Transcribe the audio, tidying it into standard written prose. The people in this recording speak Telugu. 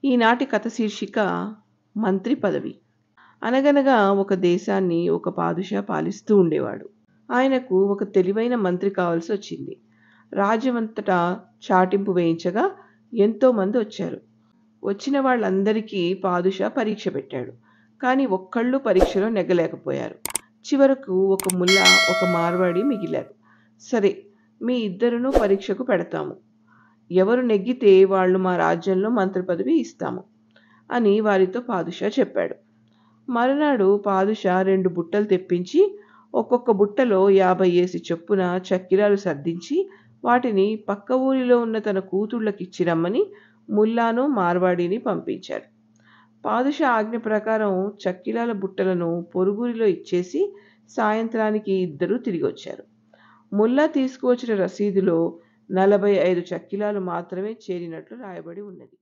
ఈనాటి కథ శీర్షిక మంత్రి పదవి. అనగనగా ఒక దేశాన్ని ఒక పాదుషా పాలిస్తూ ఉండేవాడు. ఆయనకు ఒక తెలివైన మంత్రి కావాల్సి వచ్చింది. రాజ్యమంతటా చాటింపు వేయించగా ఎంతో మంది వచ్చారు. వచ్చిన వాళ్ళందరికీ పాదుషా పరీక్ష పెట్టాడు. కానీ ఒక్కళ్ళు పరీక్షలో నెగ్గలేకపోయారు. చివరకు ఒక ముల్లా, ఒక మార్వాడి మిగిలారు. సరే, మీ ఇద్దరును పరీక్షకు పెడతాము. ఎవరు నెగ్గితే వాళ్ళు మా రాజ్యంలో మంత్రి పదవి ఇస్తాము అని వారితో పాదుషా చెప్పాడు. మరునాడు పాదుషా 2 బుట్టలు తెప్పించి ఒక్కొక్క బుట్టలో 50 ఏసి చొప్పున చక్కిలాలు సర్దించి వాటిని పక్క ఊరిలో ఉన్న తన కూతుళ్ళకిచ్చి రమ్మని ముల్లాను మార్వాడిని పంపించాడు. పాదుషా ఆజ్ఞ ప్రకారం చక్కిలాల బుట్టలను పొరుగురిలో ఇచ్చేసి సాయంత్రానికి ఇద్దరూ తిరిగొచ్చారు. ముల్లా తీసుకువచ్చిన రసీదులో 45 చక్కిలాలు మాత్రమే చేరినట్లు రాయబడి ఉన్నది.